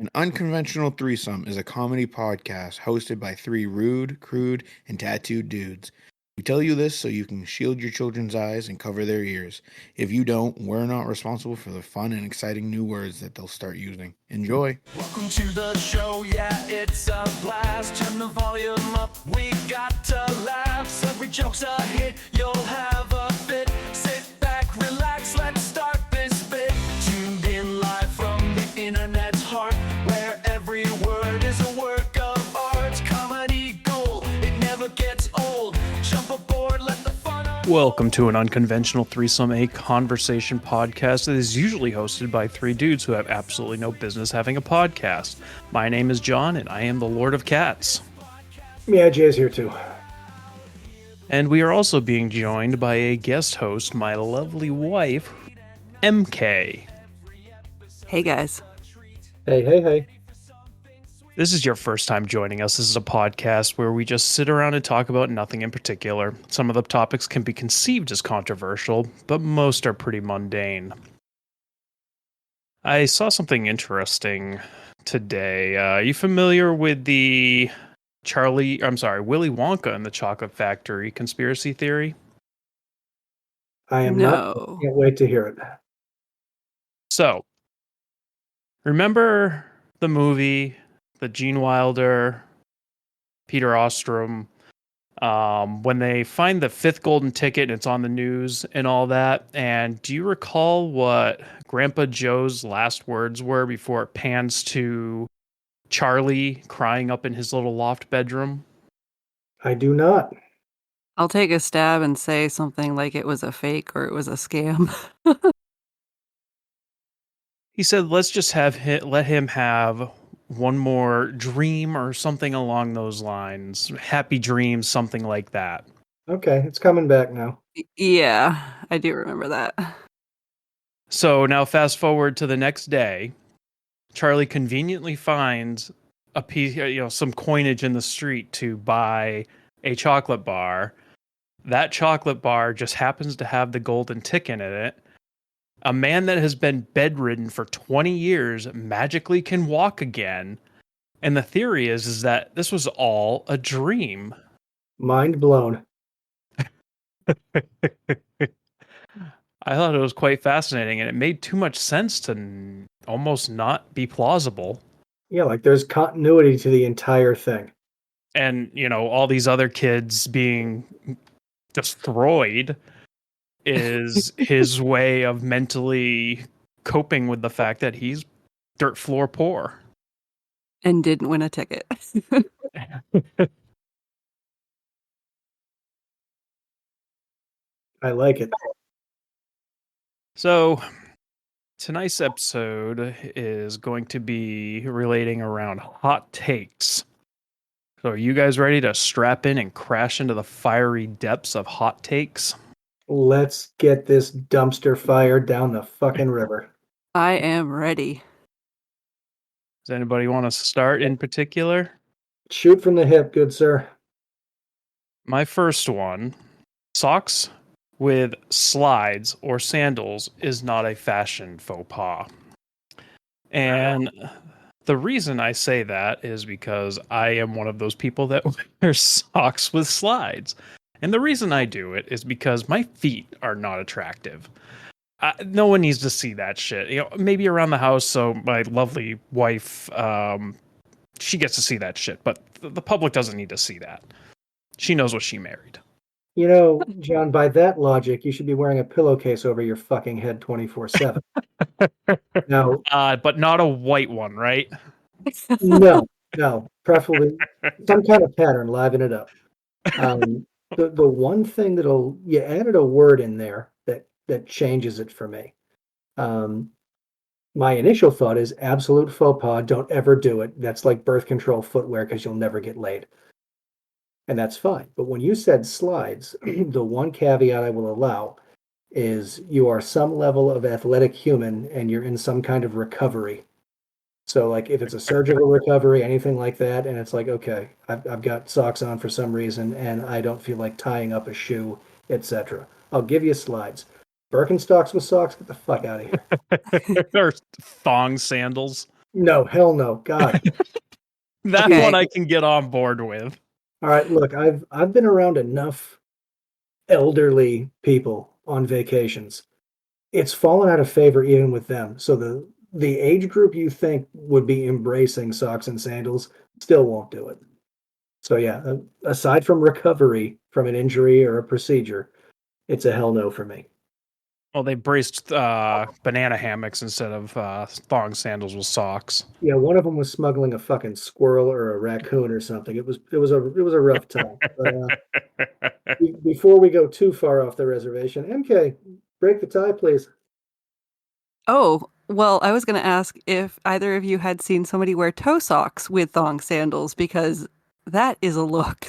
An Unconventional Threesome is a comedy podcast hosted by three rude, crude, and tattooed dudes. We tell you this so you can shield your children's eyes and cover their ears. If you don't, we're not responsible for the fun and exciting new words that they'll start using. Enjoy. Welcome to the show, yeah, it's a blast. Turn the volume up, we got to laughs. Every joke's a hit, you'll have a fit. Sit back, relax, let's start this bit. Tuned in live from the internet's heart, where every word is a work of art. Comedy gold, it never gets old. Jump aboard, let the fun unfold. Welcome to an Unconventional Threesome, a conversation podcast that is usually hosted by three dudes who have absolutely no business having a podcast. My name is John, and I am the Lord of Cats. Yeah, Jay's here too. And we are also being joined by a guest host, my lovely wife, MK. Hey guys. Hey. This is your first time joining us. This is a podcast where we just sit around and talk about nothing in particular. Some of the topics can be conceived as controversial, but most are pretty mundane. I saw something interesting today. Are you familiar with the Willy Wonka and the Chocolate Factory conspiracy theory? I am not. No. Can't wait to hear it. So, remember the movie, the Gene Wilder, Peter Ostrom, when they find the fifth golden ticket and it's on the news and all that? And do you recall what Grandpa Joe's last words were before it pans to Charlie crying up in his little loft bedroom? I do not. I'll take a stab and say something like it was a fake or it was a scam. He said, let's just let him have one more dream or something along those lines. Happy dreams, something like that. Okay, it's coming back now. Yeah, I do remember that. So now fast forward to the next day. Charlie conveniently finds a piece, some coinage in the street to buy a chocolate bar. That chocolate bar just happens to have the golden ticket in it. A man that has been bedridden for 20 years magically can walk again. And the theory is that this was all a dream. Mind blown. I thought it was quite fascinating, and it made too much sense to almost not be plausible. Yeah, like there's continuity to the entire thing. And, all these other kids being destroyed is his way of mentally coping with the fact that he's dirt floor poor. And didn't win a ticket. I like it. So tonight's episode is going to be relating around hot takes. So are you guys ready to strap in and crash into the fiery depths of hot takes? Let's get this dumpster fire down the fucking river. I am ready. Does anybody want to start in particular? Shoot from the hip, good sir. My first one, socks with slides or sandals is not a fashion faux pas. And the reason I say that is because I am one of those people that wears socks with slides. And the reason I do it is because my feet are not attractive. No one needs to see that shit. Maybe around the house, so my lovely wife, she gets to see that shit, but the public doesn't need to see that. She knows what she married. John, by that logic, you should be wearing a pillowcase over your fucking head 24/7. No, But not a white one, right? no, preferably some kind of pattern, liven it up. The one thing you added a word in there that changes it for me. My initial thought is absolute faux pas. Don't ever do it. That's like birth control footwear because you'll never get laid. And that's fine. But when you said slides, the one caveat I will allow is you are some level of athletic human and you're in some kind of recovery. So like if it's a surgical recovery, anything like that, and it's like, okay, I've got socks on for some reason and I don't feel like tying up a shoe, etc. I'll give you slides. Birkenstocks with socks, get the fuck out of here. Or thong sandals. No, hell no. God. That Okay. one I can get on board with. All right, look, I've been around enough elderly people on vacations. It's fallen out of favor even with them. So the age group you think would be embracing socks and sandals still won't do it. So yeah, aside from recovery from an injury or a procedure, it's a hell no for me. Well, they braced banana hammocks instead of thong sandals with socks. Yeah, one of them was smuggling a fucking squirrel or a raccoon or something. It was a rough time. But before we go too far off the reservation, MK, break the tie, please. Oh, well, I was going to ask if either of you had seen somebody wear toe socks with thong sandals because that is a look.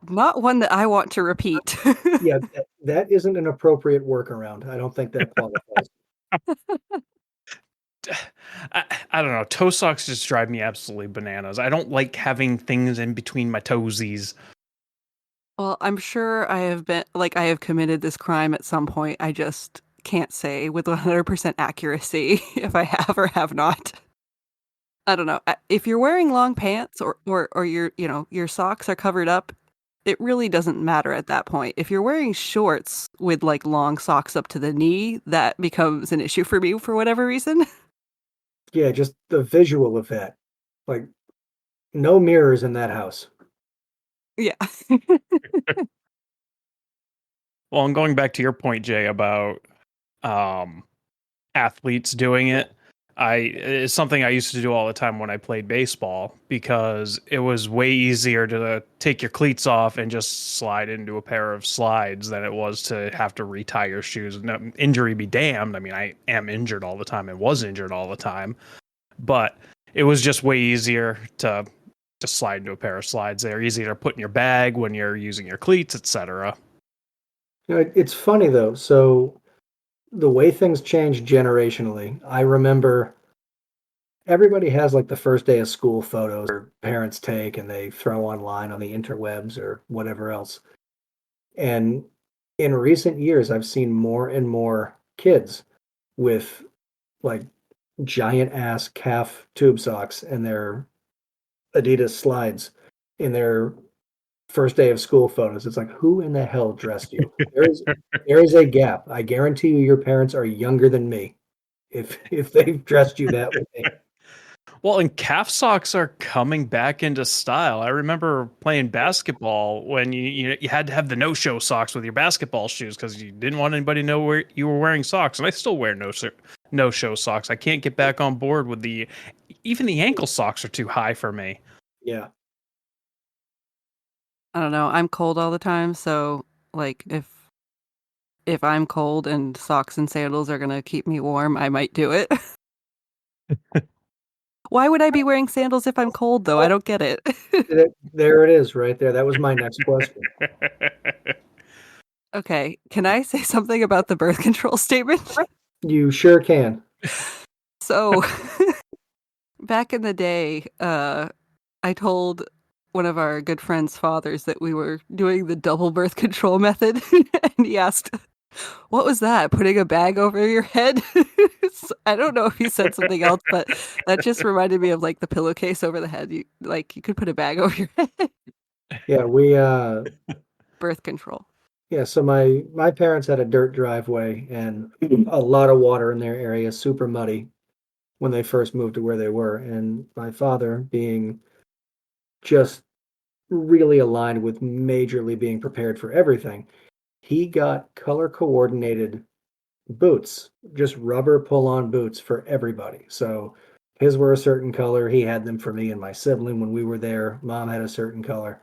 Not one that I want to repeat. Yeah, that isn't an appropriate workaround. I don't think that qualifies. I don't know. Toe socks just drive me absolutely bananas. I don't like having things in between my toesies. Well, I'm sure I have committed this crime at some point. I just can't say with 100% accuracy if I have or have not. I don't know. If you're wearing long pants or your socks are covered up, it really doesn't matter at that point. If you're wearing shorts with like long socks up to the knee, that becomes an issue for me for whatever reason. Yeah, just the visual of that. Like, no mirrors in that house. Yeah. Well, and going back to your point, Jay, about um, athletes doing it, it's something I used to do all the time when I played baseball because it was way easier to take your cleats off and just slide into a pair of slides than it was to have to retie your shoes. No, injury be damned. I mean, I am injured all the time and was injured all the time, but it was just way easier to just slide into a pair of slides. They're easier to put in your bag when you're using your cleats, etc. It's funny though. So the way things change generationally, I remember everybody has like the first day of school photos or parents take and they throw online on the interwebs or whatever else. And in recent years, I've seen more and more kids with like giant ass calf tube socks and their Adidas slides in their first day of school photos. It's like, who in the hell dressed you? There is a gap. I guarantee you, your parents are younger than me. If they've dressed you that way. Well, and calf socks are coming back into style. I remember playing basketball when you had to have the no-show socks with your basketball shoes because you didn't want anybody to know where you were wearing socks. And I still wear no-show socks. I can't get back on board with even the ankle socks are too high for me. Yeah. I don't know. I'm cold all the time, so like if I'm cold and socks and sandals are going to keep me warm, I might do it. Why would I be wearing sandals if I'm cold though? I don't get it. There it is, right there. That was my next question. Okay, can I say something about the birth control statement? You sure can. So, back in the day, I told one of our good friends' fathers that we were doing the double birth control method, and he asked, "What was that? Putting a bag over your head?" I don't know if he said something else, but that just reminded me of like the pillowcase over the head. You could put a bag over your head. Yeah, we Birth control. yeah, so my parents had a dirt driveway and a lot of water in their area, super muddy when they first moved to where they were. And my father, being just really aligned with majorly being prepared for everything, he got color coordinated boots, just rubber pull-on boots for everybody. So his were a certain color. He had them for me and my sibling when we were there. Mom had a certain color.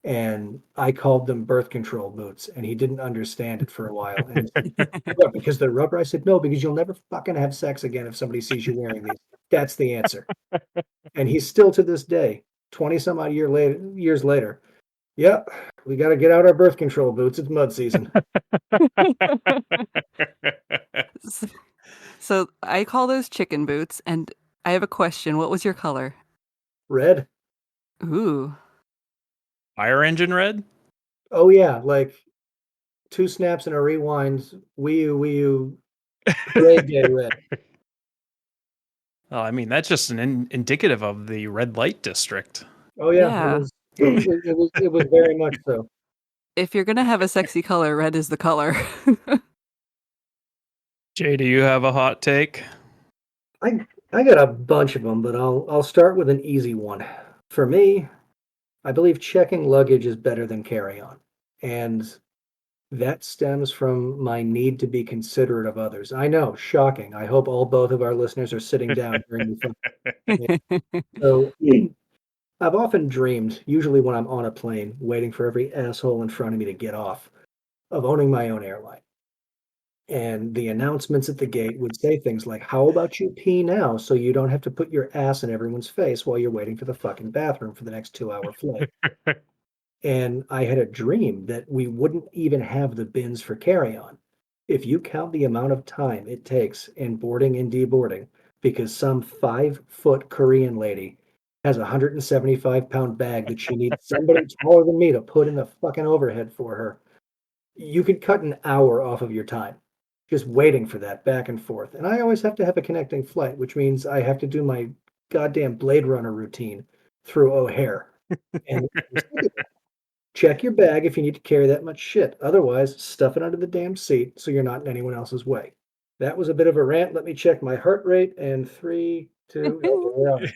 And I called them birth control boots, and he didn't understand it for a while. And he said, "What, because they're rubber?" I said, "No, because you'll never fucking have sex again if somebody sees you wearing these." That's the answer. And he's still to this day, 20 some odd years later. Yep, we got to get out our birth control boots. It's mud season. So I call those chicken boots, and I have a question. What was your color? Red? Ooh. Fire engine red? Oh, yeah, like 2 snaps and a rewind. Wii U, parade day red. I mean, that's just an indicative of the red light district. Oh yeah, it Yeah. was. It was very much so. If you're gonna have a sexy color, red is the color. Jay, do you have a hot take? I got a bunch of them, but I'll start with an easy one. For me, I believe checking luggage is better than carry-on, and that stems from my need to be considerate of others. I know, shocking. I hope both of our listeners are sitting down during the phone. So I've often dreamed, usually when I'm on a plane, waiting for every asshole in front of me to get off, of owning my own airline. And the announcements at the gate would say things like, "How about you pee now so you don't have to put your ass in everyone's face while you're waiting for the fucking bathroom for the next 2-hour flight?" And I had a dream that we wouldn't even have the bins for carry-on. If you count the amount of time it takes in boarding and deboarding because some 5-foot Korean lady has a 175-pound bag that she needs somebody taller than me to put in the fucking overhead for her, you could cut an hour off of your time just waiting for that back and forth. And I always have to have a connecting flight, which means I have to do my goddamn Blade Runner routine through O'Hare. And check your bag if you need to carry that much shit. Otherwise, stuff it under the damn seat so you're not in anyone else's way. That was a bit of a rant. Let me check my heart rate. And 3, 2, we're on.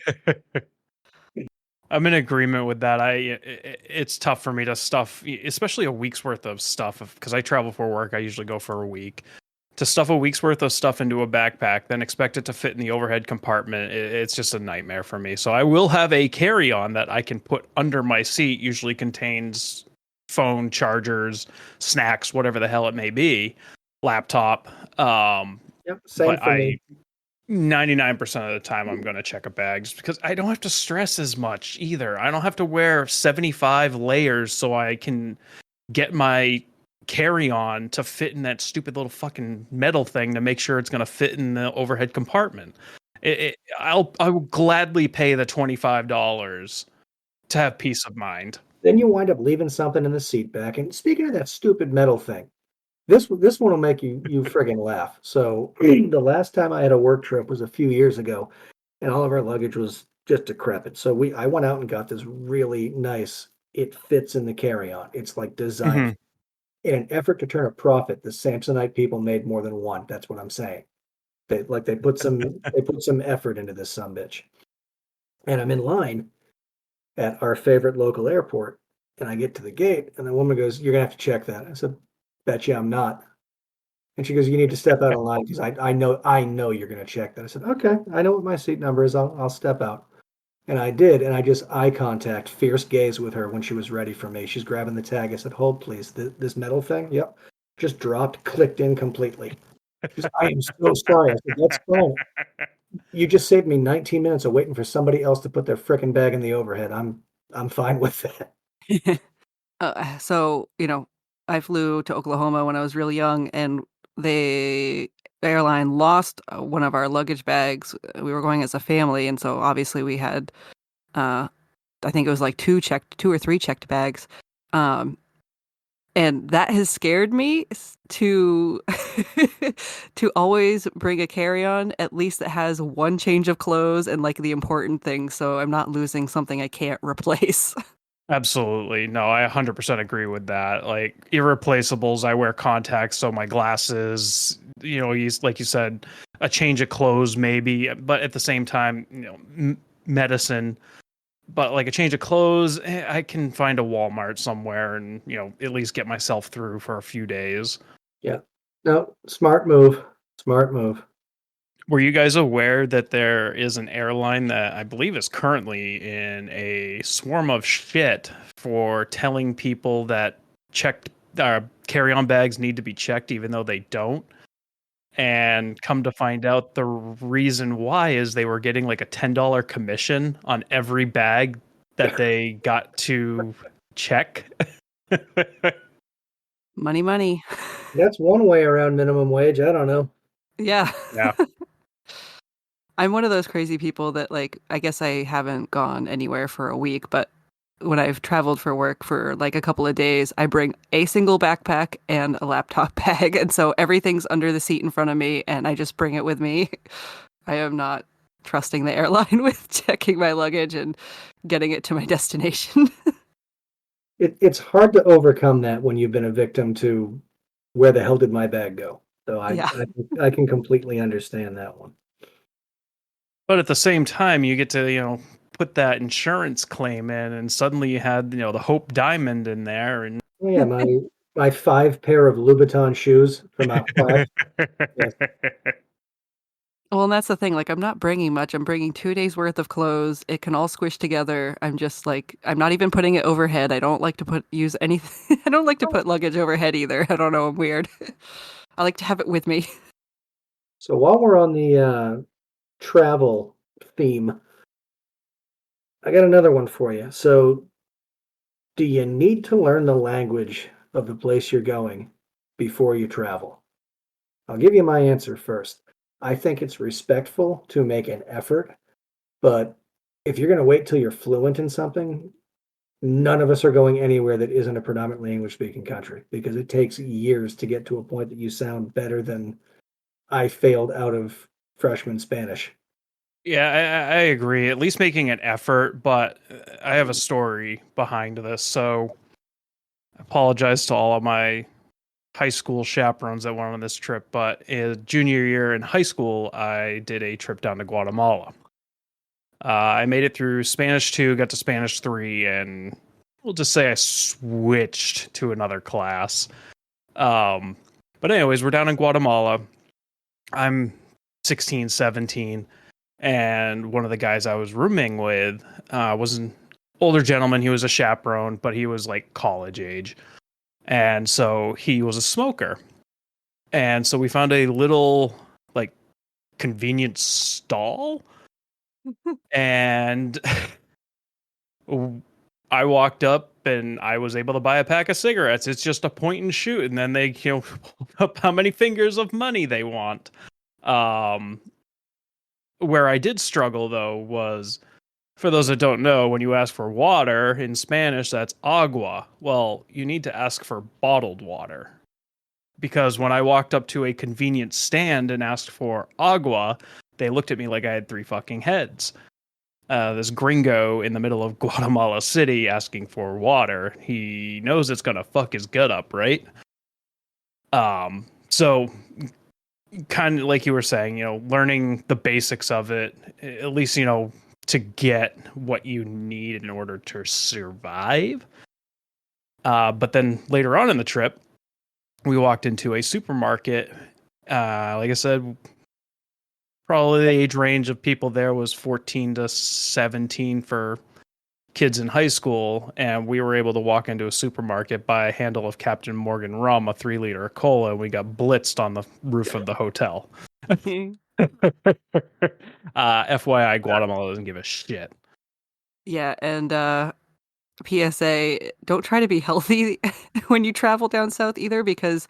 I'm in agreement with that. It's tough for me to stuff, especially a week's worth of stuff, because I travel for work. I usually go for a week. To stuff a week's worth of stuff into a backpack, then expect it to fit in the overhead compartment, it's just a nightmare for me. So I will have a carry-on that I can put under my seat, usually contains phone, chargers, snacks, whatever the hell it may be, laptop. Yep, same But for me. 99% of the time I'm going to check a bag just because I don't have to stress as much either. I don't have to wear 75 layers so I can get my carry-on to fit in that stupid little fucking metal thing to make sure it's going to fit in the overhead compartment. I will gladly pay the $25 to have peace of mind. Then you wind up leaving something in the seat back. And speaking of that stupid metal thing, this one will make you friggin' laugh. So the last time I had a work trip was a few years ago, and all of our luggage was just decrepit. So I went out and got this really nice. It fits in the carry-on. It's like designed. In an effort to turn a profit, the Samsonite people made more than one. That's what I'm saying. They put some effort into this sumbitch. And I'm in line at our favorite local airport, and I get to the gate, and the woman goes, "You're gonna have to check that." I said, "Bet you I'm not." And she goes, "You need to step out of line because I know you're gonna check that." I said, "Okay, I know what my seat number is. I'll step out." And I did, and I just eye contact, fierce gaze with her when she was ready for me. She's grabbing the tag. I said, "Hold, please. This metal thing?" Yep. Just dropped, clicked in completely. She goes, "I am so sorry." I said, "That's fine. You just saved me 19 minutes of waiting for somebody else to put their frickin' bag in the overhead. I'm fine with that." So, I flew to Oklahoma when I was really young, and the airline lost one of our luggage bags. We were going as a family, and so obviously we had, I think it was like two or three checked bags. And that has scared me to to always bring a carry-on, at least that has one change of clothes and like the important things, so I'm not losing something I can't replace. Absolutely. No, I 100% agree with that. Like irreplaceables, I wear contacts, so my glasses, like you said, a change of clothes maybe, but at the same time, medicine, but like a change of clothes, I can find a Walmart somewhere and, at least get myself through for a few days. Yeah. No, smart move. Smart move. Were you guys aware that there is an airline that I believe is currently in a swarm of shit for telling people that checked carry-on bags need to be checked even though they don't? And come to find out, the reason why is they were getting like a $10 commission on every bag that they got to check. Money. That's one way around minimum wage. I don't know. Yeah. Yeah. I'm one of those crazy people that, like, I guess I haven't gone anywhere for a week, but when I've traveled for work for like a couple of days, I bring a single backpack and a laptop bag. And so everything's under the seat in front of me and I just bring it with me. I am not trusting the airline with checking my luggage and getting it to my destination. It's hard to overcome that when you've been a victim to where the hell did my bag go? So Yeah. I can completely understand that one. But at the same time, you get to, put that insurance claim in, and suddenly you had, the Hope Diamond in there, and Oh, yeah, my 5 pair of Louboutin shoes from out west. Yes. Well, and that's the thing. Like, I'm not bringing much. I'm bringing 2 days worth of clothes. It can all squish together. I'm just like, I'm not even putting it overhead. I don't like to use anything. I don't like to put luggage overhead either. I don't know. I'm weird. I like to have it with me. So while we're on the travel theme, I got another one for you. So, do you need to learn the language of the place you're going before you travel? I'll give you my answer first. I think it's respectful to make an effort, but if you're going to wait till you're fluent in something, none of us are going anywhere that isn't a predominantly English speaking country because it takes years to get to a point that you sound better than I failed out of freshman Spanish. yeah, I agree. At least making an effort, but I have a story behind this. So I apologize to all of my high school chaperones that went on this trip, but in junior year in high school, I did a trip down to Guatemala. I made it through Spanish 2, got to Spanish 3, and we'll just say I switched to another class. But anyways, we're down in Guatemala. I'm 16, 17, and one of the guys I was rooming with was an older gentleman. He was a chaperone, but he was like college age. And so he was a smoker. And so we found a little like convenience stall, and I walked up and I was able to buy a pack of cigarettes. It's just a point and shoot, and then they, up how many fingers of money they want. Where I did struggle though was, for those that don't know, when you ask for water in Spanish, that's agua. Well, you need to ask for bottled water. Because when I walked up to a convenience stand and asked for agua, they looked at me like I had 3 fucking heads. This gringo in the middle of Guatemala City asking for water. He knows it's gonna fuck his gut up, right? So kind of like you were saying, learning the basics of it, at least, to get what you need in order to survive. But then later on in the trip, we walked into a supermarket. Like I said, probably the age range of people there was 14 to 17 for kids in high school, and we were able to walk into a supermarket, buy a handle of Captain Morgan rum, a 3-liter of cola, and we got blitzed on the roof of the hotel. FYI, Guatemala doesn't give a shit. Yeah, and PSA, don't try to be healthy when you travel down south either, because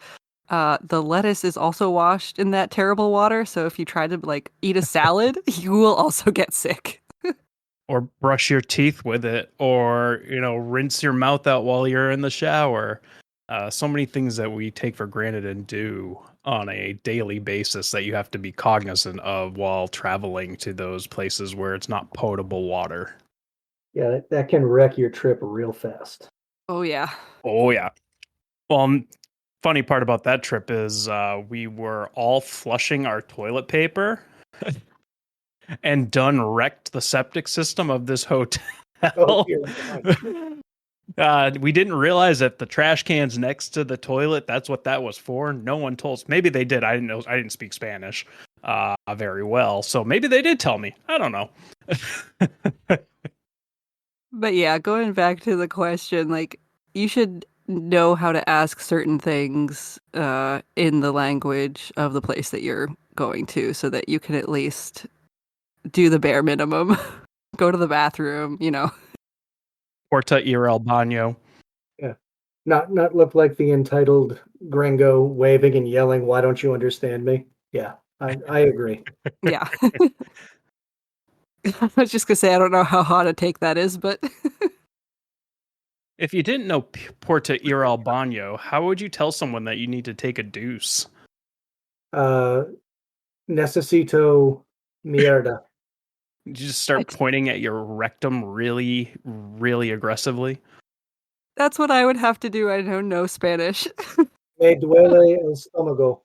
the lettuce is also washed in that terrible water. So if you try to like eat a salad, you will also get sick. Or brush your teeth with it, or rinse your mouth out while you're in the shower. So many things that we take for granted and do on a daily basis that you have to be cognizant of while traveling to those places where it's not potable water. Yeah, that can wreck your trip real fast. Oh yeah. Oh yeah. Well, funny part about that trip is we were all flushing our toilet paper and done wrecked the septic system of this hotel. Oh, dear God. We didn't realize that the trash cans next to the toilet, that's what that was for. No one told us. Maybe they did. I didn't know. I didn't speak Spanish very well. So maybe they did tell me. I don't know. But yeah, going back to the question, like, you should know how to ask certain things in the language of the place that you're going to, so that you can at least do the bare minimum. Go to the bathroom, Porta ir al baño. Yeah. Not look like the entitled gringo waving and yelling, "Why don't you understand me?" Yeah, I agree. Yeah. I was just gonna say, I don't know how hot a take that is, but If you didn't know Porta ir al baño, how would you tell someone that you need to take a deuce? Necesito mierda. You just start pointing at your rectum really, really aggressively. That's what I would have to do. I know no Spanish. Me duele el estómago.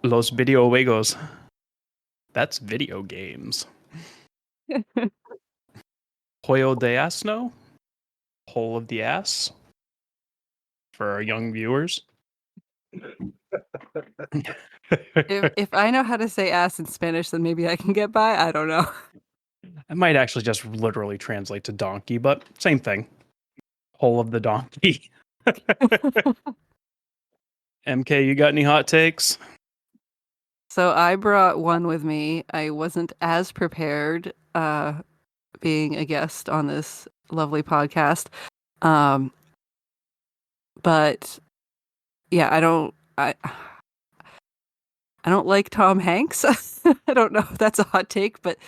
Los videojuegos. That's video games. Pollo de asno? Hole of the ass? For our young viewers. If I know how to say ass in Spanish, then maybe I can get by. I don't know. I might actually just literally translate to donkey, but same thing. Hole of the donkey. MK, you got any hot takes? So I brought one with me. I wasn't as prepared being a guest on this lovely podcast. But yeah, I don't like Tom Hanks. I don't know if that's a hot take, but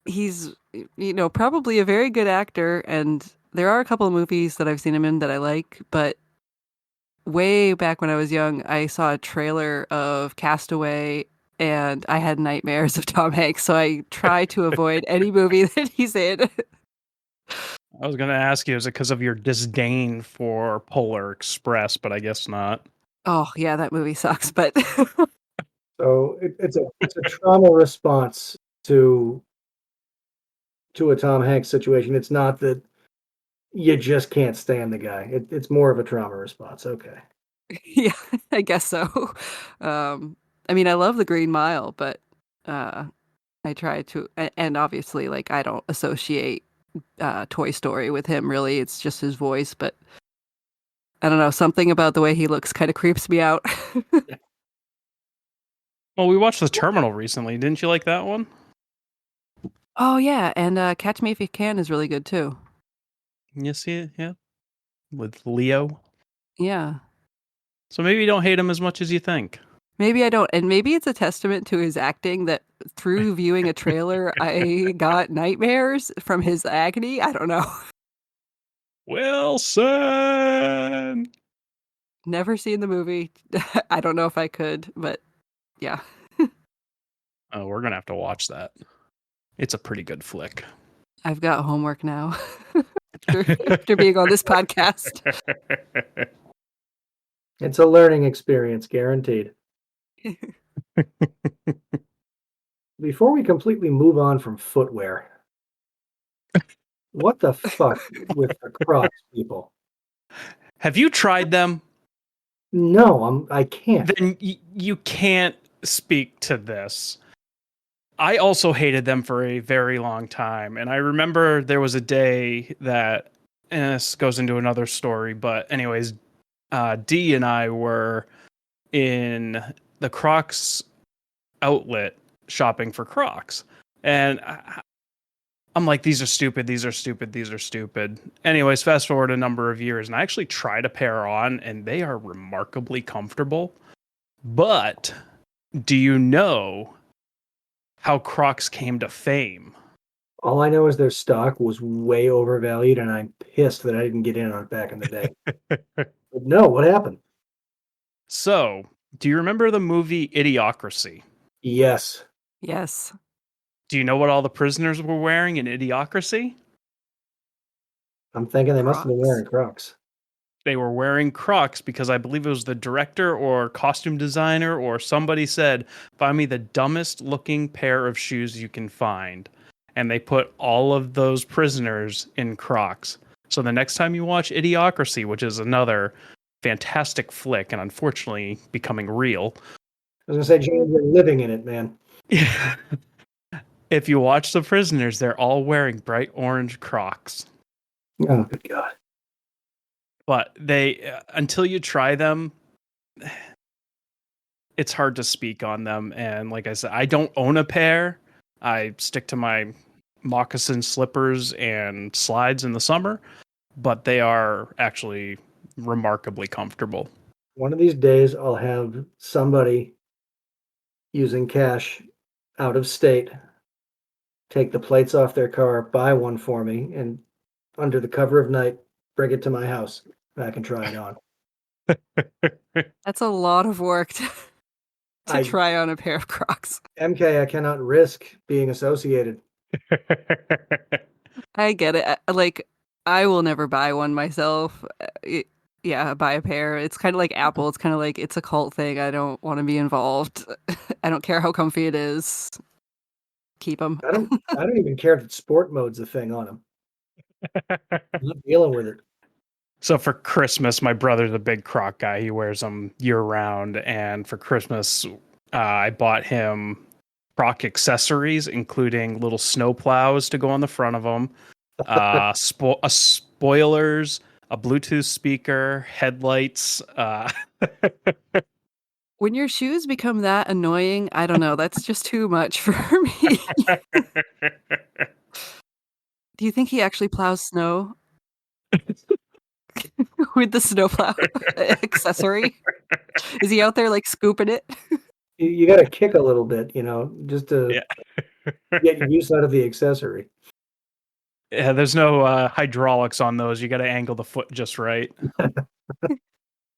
he's probably a very good actor, and there are a couple of movies that I've seen him in that I like, but way back when I was young, I saw a trailer of Castaway and I had nightmares of Tom Hanks, so I try to avoid any movie that he's in. I was going to ask you, is it because of your disdain for Polar Express, but I guess not. Oh, yeah, that movie sucks, but So it's a trauma response to a Tom Hanks situation. It's not that you just can't stand the guy. It's more of a trauma response. Okay. yeah, I guess so. I mean, I love The Green Mile, but I try to, and obviously, like, I don't associate Toy Story with him, really. It's just his voice, but I don't know, something about the way he looks kind of creeps me out. Well, we watched The Terminal recently. Didn't you like that one? Oh, yeah, and Catch Me If You Can is really good, too. You see it? Yeah. With Leo. Yeah. So maybe you don't hate him as much as you think. Maybe I don't. And maybe it's a testament to his acting that through viewing a trailer, I got nightmares from his agony. I don't know. Wilson! Never seen the movie. I don't know if I could, but yeah. Oh, we're going to have to watch that. It's a pretty good flick. I've got homework now after being on this podcast. It's a learning experience, guaranteed. Before we completely move on from footwear, what the fuck with the Crocs, people? Have you tried them? No, I can't. Then you can't speak to this. I also hated them for a very long time. And I remember there was a day that, and this goes into another story, but anyways, Dee and I were in the Crocs outlet shopping for Crocs. And I'm like, these are stupid, these are stupid, these are stupid. Anyways, fast forward a number of years, and I actually tried a pair on, and they are remarkably comfortable. But do you know how Crocs came to fame? All I know is their stock was way overvalued, and I'm pissed that I didn't get in on it back in the day. But no, what happened? So, do you remember the movie Idiocracy? Yes. Yes. Do you know what all the prisoners were wearing in Idiocracy? I'm thinking they must have been Crocs. wearing Crocs. They were wearing Crocs because I believe it was the director or costume designer or somebody said, find me the dumbest looking pair of shoes you can find. And they put all of those prisoners in Crocs. So the next time you watch Idiocracy, which is another fantastic flick and unfortunately becoming real. I was going to say, James, you're living in it, man. If you watch the prisoners, they're all wearing bright orange Crocs. Oh, good God. But they, until you try them, it's hard to speak on them. And like I said, I don't own a pair. I stick to my moccasin slippers and slides in the summer, but they are actually remarkably comfortable. One of these days, I'll have somebody using cash out of state take the plates off their car, buy one for me, and under the cover of night, bring it to my house. I can try it on. That's a lot of work. to try on a pair of Crocs. MK, I cannot risk being associated. I get it. Like, I will never buy one myself. Yeah, buy a pair. It's kind of like Apple. It's kind of like it's a cult thing. I don't want to be involved. I don't care how comfy it is. Keep them. I don't even care that sport mode's a thing on them. I'm not dealing with it. So for Christmas, my brother's a big Croc guy. He wears them year round. And for Christmas, I bought him Croc accessories, including little snow plows to go on the front of them, spoilers, a Bluetooth speaker, headlights. When your shoes become that annoying, I don't know. That's just too much for me. Do you think he actually plows snow with the snowplow accessory? Is he out there like scooping it? You got to kick a little bit, just to get use out of the accessory. Yeah, there's no hydraulics on those. You got to angle the foot just right.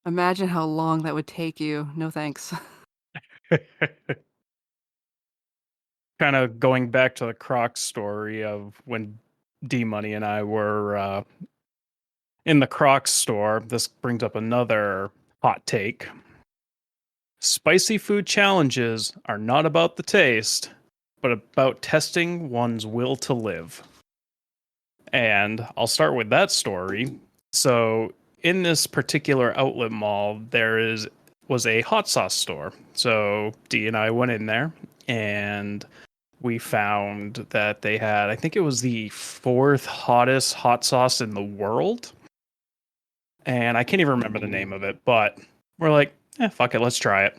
Imagine how long that would take you. No thanks. Kind of going back to the Crocs story of when D-Money and I were in the Crocs store. This brings up another hot take. Spicy food challenges are not about the taste, but about testing one's will to live. And I'll start with that story. So in this particular outlet mall, was a hot sauce store. So Dee and I went in there and we found that they had, I think it was the 4th hottest hot sauce in the world. And I can't even remember the name of it, but we're like, fuck it, let's try it.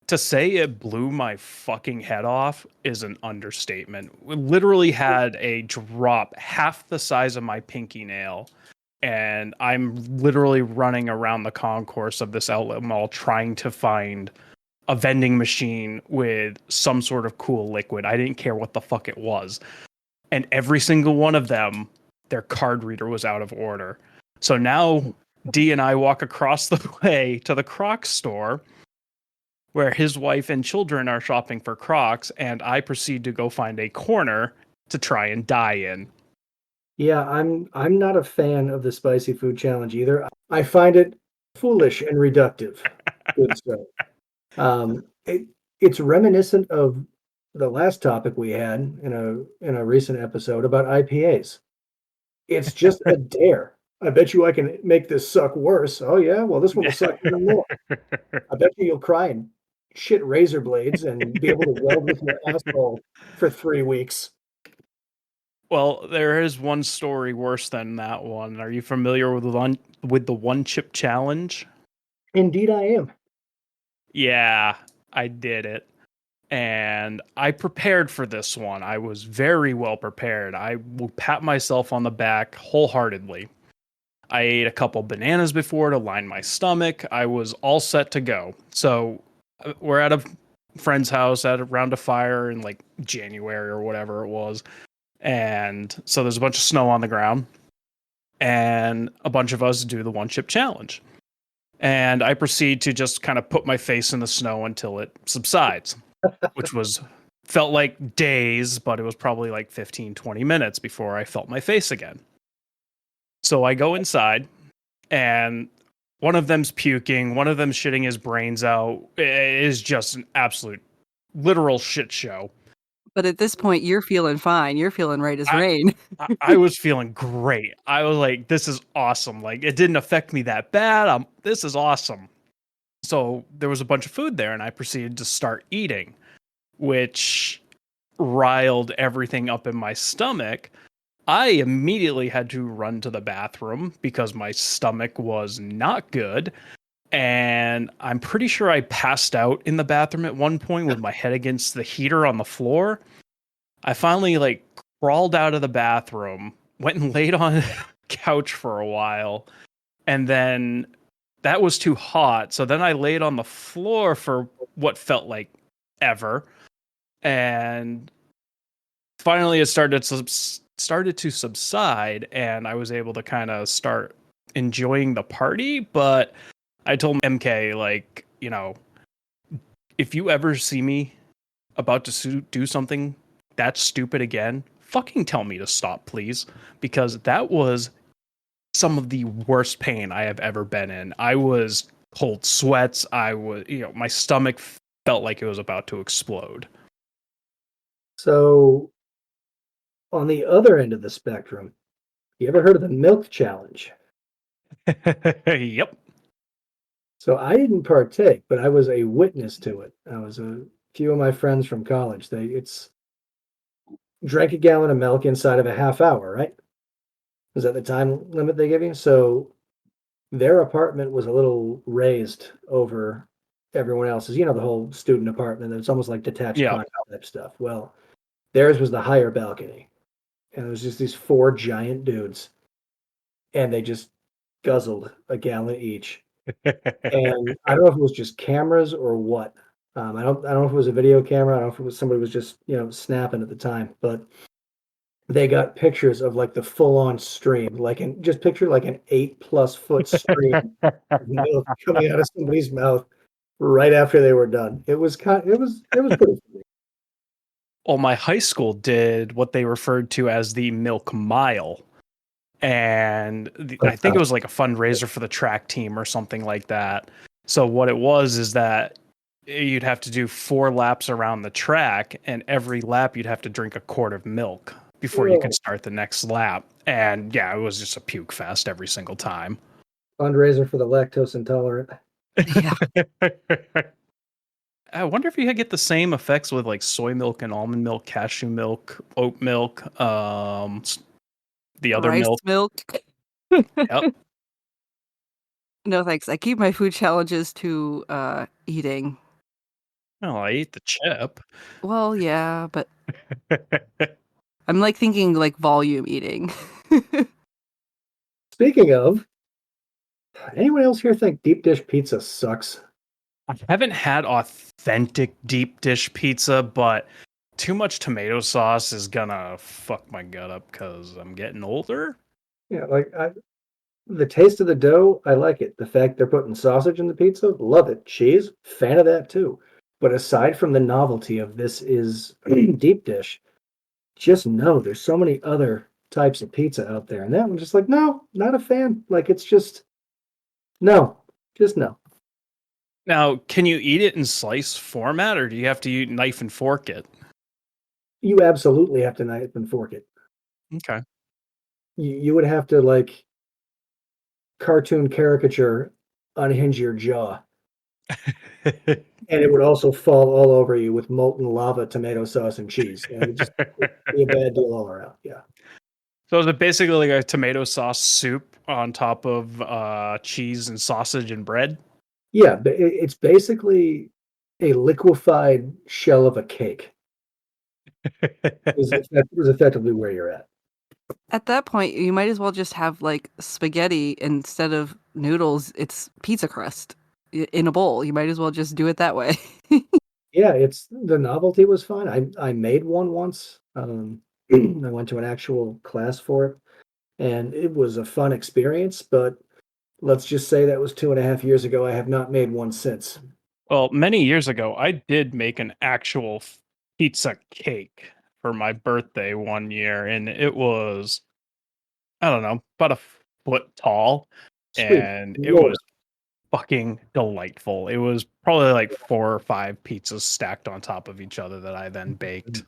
To say it blew my fucking head off is an understatement. We literally had a drop half the size of my pinky nail, and I'm literally running around the concourse of this outlet mall trying to find a vending machine with some sort of cool liquid. I didn't care what the fuck it was. And every single one of them, their card reader was out of order. So now Dee and I walk across the way to the Crocs store where his wife and children are shopping for Crocs, and I proceed to go find a corner to try and die in. Yeah, I'm not a fan of the spicy food challenge either. I find it foolish and reductive. Good stuff. It's reminiscent of the last topic we had in a recent episode about IPAs. It's just a dare. I bet you I can make this suck worse. Oh yeah, well this one will suck even more. I bet you'll cry and shit razor blades and be able to weld with your asshole for 3 weeks. Well, there is one story worse than that one. Are you familiar with the one chip challenge? Indeed, I am. Yeah, I did it. And I prepared for this one. I was very well prepared. I will pat myself on the back wholeheartedly. I ate a couple bananas before to line my stomach. I was all set to go. So we're at a friend's house around a fire in like January or whatever it was. And so there's a bunch of snow on the ground. And a bunch of us do the one chip challenge. And I proceed to just kind of put my face in the snow until it subsides, which felt like days, but it was probably like 15, 20 minutes before I felt my face again. So I go inside, and one of them's puking, one of them's shitting his brains out. It is just an absolute, literal shit show. But at this point, you're feeling fine. You're feeling right as rain. I was feeling great. I was like, this is awesome. Like, it didn't affect me that bad. This is awesome. So there was a bunch of food there, and I proceeded to start eating, which riled everything up in my stomach. I immediately had to run to the bathroom because my stomach was not good. And I'm pretty sure I passed out in the bathroom at one point with my head against the heater on the floor. I finally crawled out of the bathroom, went and laid on the couch for a while. And then that was too hot. So then I laid on the floor for what felt like ever. And finally it started to subside, and I was able to kind of start enjoying the party. But I told MK, if you ever see me about to do something that's stupid again, fucking tell me to stop, please, because that was some of the worst pain I have ever been in. I was cold sweats. I was, my stomach felt like it was about to explode. So, on the other end of the spectrum, you ever heard of the milk challenge? Yep. So I didn't partake, but I was a witness to it. I was a few of my friends from college. It's drank a gallon of milk inside of a half hour, right? Is that the time limit they give you? So their apartment was a little raised over everyone else's. You know, the whole student apartment. It's almost like detached Yeah. condo type stuff. Well, theirs was the higher balcony, and it was just these four giant dudes, and they just guzzled a gallon each. And I don't know if it was just cameras or what. I don't know if it was a video camera. I don't know if it was somebody was just, snapping at the time, but they got pictures of like the full on stream, just picture like an 8+ foot stream of milk coming out of somebody's mouth right after they were done. It was pretty funny. Well, my high school did what they referred to as the milk mile. And I think it was like a fundraiser for the track team or something like that. So what it was is that you'd have to do 4 laps around the track, and every lap you'd have to drink a quart of milk before you could start the next lap. And yeah, it was just a puke fest every single time. Fundraiser for the lactose intolerant. Yeah. I wonder if you could get the same effects with like soy milk and almond milk, cashew milk, oat milk, the other Rice milk. Yep. No thanks. I keep my food challenges to eating. Oh, I ate the chip. Well, yeah, but I'm like thinking like volume eating. Speaking of, anyone else here think deep dish pizza sucks? I haven't had authentic deep dish pizza, but too much tomato sauce is gonna fuck my gut up because I'm getting older. Yeah, the taste of the dough, I like it. The fact they're putting sausage in the pizza, love it. Cheese, fan of that too. But aside from the novelty of this is deep dish, just no, there's so many other types of pizza out there. And that one's just like, no, not a fan. Like it's just no, just no. Now, can you eat it in slice format, or do you have to knife and fork it? You absolutely have to knife and fork it. Okay. You would have to like cartoon caricature unhinge your jaw. And it would also fall all over you with molten lava, tomato sauce, and cheese. And it'd be a bad deal all around. Yeah. So is it basically like a tomato sauce soup on top of cheese and sausage and bread? Yeah, but it's basically a liquefied shell of a cake. Was effectively where you're at. At that point, you might as well just have like spaghetti instead of noodles. It's pizza crust in a bowl. You might as well just do it that way. Yeah, it's the novelty was fun. I made one once. I went to an actual class for it, and it was a fun experience. But let's just say that was 2.5 years ago. I have not made one since. Well, many years ago, I did make an actual pizza cake for my birthday one year, and it was, I don't know, about a foot tall, Sweet and it Lord. was fucking delightful. It was probably like 4 or 5 pizzas stacked on top of each other that I then baked.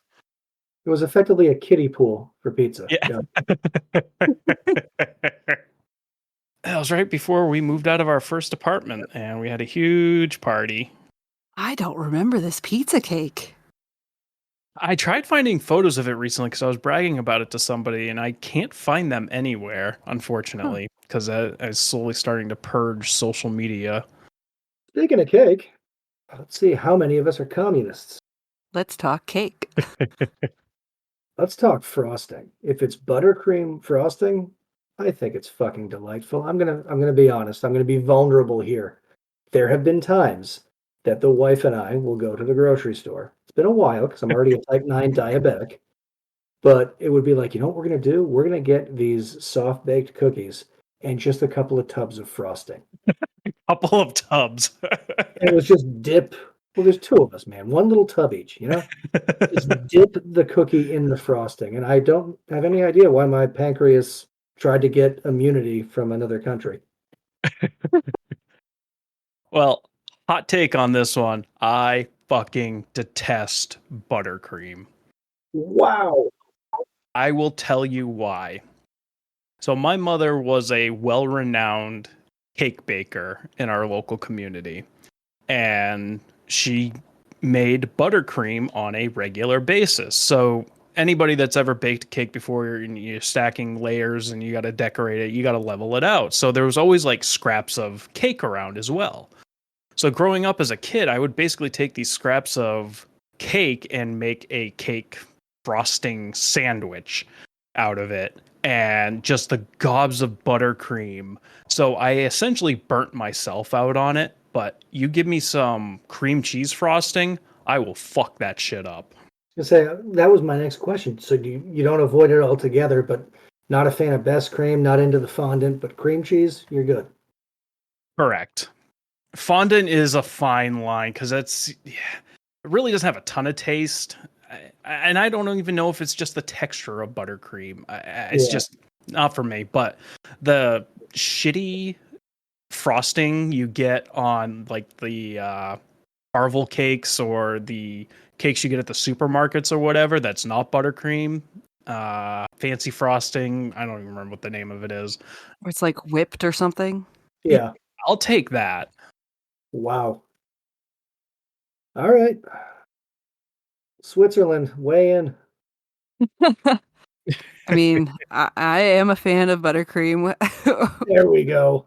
It was effectively a kiddie pool for pizza. Yeah. That was right before we moved out of our first apartment, and we had a huge party. I don't remember this pizza cake. I tried finding photos of it recently because I was bragging about it to somebody, and I can't find them anywhere, unfortunately, because I was slowly starting to purge social media. Speaking of cake, let's see how many of us are communists. Let's talk cake. Let's talk frosting. If it's buttercream frosting, I think it's fucking delightful. I'm gonna be honest. I'm gonna be vulnerable here. There have been times that the wife and I will go to the grocery store. It's been a while because I'm already a type 9 diabetic, but it would be like, you know what we're gonna do? We're gonna get these soft baked cookies and just a couple of tubs of frosting. couple of tubs. And it was just dip. Well, there's two of us, man. One little tub each, Just dip the cookie in the frosting. And I don't have any idea why my pancreas tried to get immunity from another country. Well, hot take on this one. I fucking detest buttercream. Wow. I will tell you why. So my mother was a well-renowned cake baker in our local community, and she made buttercream on a regular basis. So anybody that's ever baked a cake before, you're stacking layers and you got to decorate it, you got to level it out. So there was always like scraps of cake around as well. So growing up as a kid, I would basically take these scraps of cake and make a cake frosting sandwich out of it, and just the gobs of buttercream. So I essentially burnt myself out on it, but you give me some cream cheese frosting, I will fuck that shit up. I say that was my next question. So you don't avoid it altogether, but not a fan of best cream, not into the fondant, but cream cheese, you're good. Correct. Fondant is a fine line because it really doesn't have a ton of taste. And I don't even know if it's just the texture of buttercream. It's just not for me. But the shitty frosting you get on like the Marvel cakes or the cakes you get at the supermarkets or whatever, that's not buttercream. Fancy frosting. I don't even remember what the name of it is. Or it's like whipped or something. Yeah. I'll take that. Wow. All right. Switzerland, weigh in. I mean, I am a fan of buttercream. There we go.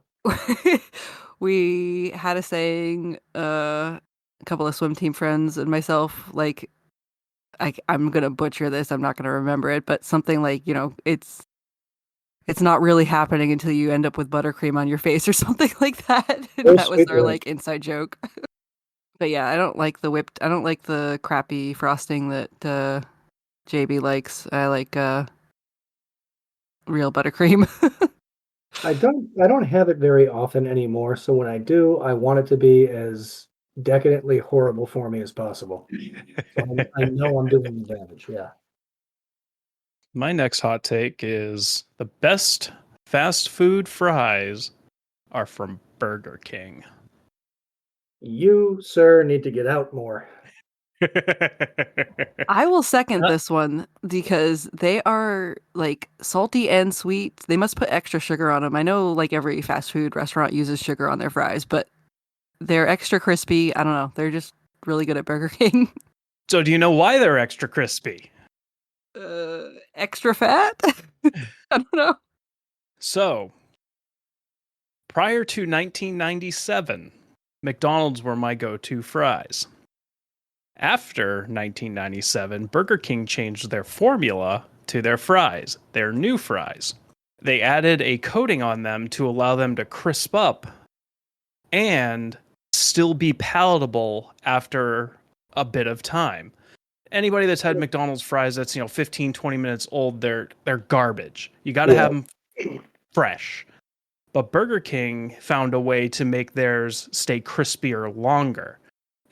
We had a saying, a couple of swim team friends and myself, like, I'm gonna butcher this. I'm not gonna remember it, but something like, it's not really happening until you end up with buttercream on your face or something like that. And that was our like inside joke. But yeah, I don't like the crappy frosting that JB likes. I like real buttercream. I don't have it very often anymore, so when I do, I want it to be as decadently horrible for me as possible. So I know I'm doing the damage, yeah. My next hot take is the best fast food fries are from Burger King. You, sir, need to get out more. I will second this one because they are like salty and sweet. They must put extra sugar on them. I know like every fast food restaurant uses sugar on their fries, but they're extra crispy. I don't know. They're just really good at Burger King. So do you know why they're extra crispy? Extra fat? I don't know. So, prior to 1997, McDonald's were my go-to fries. After 1997, Burger King changed their formula to their fries, their new fries. They added a coating on them to allow them to crisp up and still be palatable after a bit of time. Anybody that's had McDonald's fries that's 15 20 minutes old, they're garbage. You got to have them fresh. But Burger King found a way to make theirs stay crispier longer.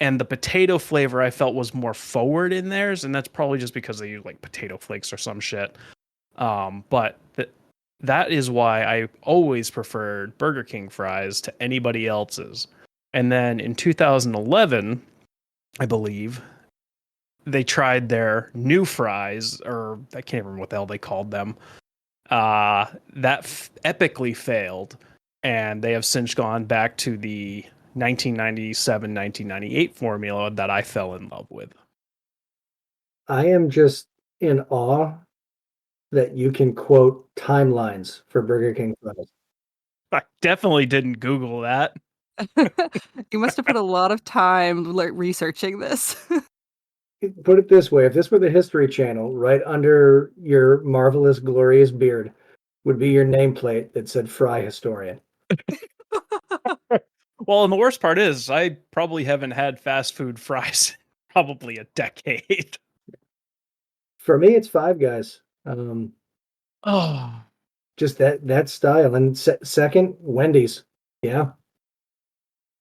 And the potato flavor I felt was more forward in theirs, and that's probably just because they use like potato flakes or some shit. But that is why I always preferred Burger King fries to anybody else's. And then in 2011, I believe, they tried their new fries, or I can't remember what the hell they called them. That epically failed, and they have since gone back to the 1997-1998 formula that I fell in love with. I am just in awe that you can quote timelines for Burger King fries. I definitely didn't Google that. You must have put a lot of time researching this. Put it this way, if this were the History Channel, right under your marvelous, glorious beard would be your nameplate that said Fry Historian. Well, and the worst part is I probably haven't had fast food fries in probably a decade. For me, it's Five Guys. Oh, Just that style. And second, Wendy's. Yeah.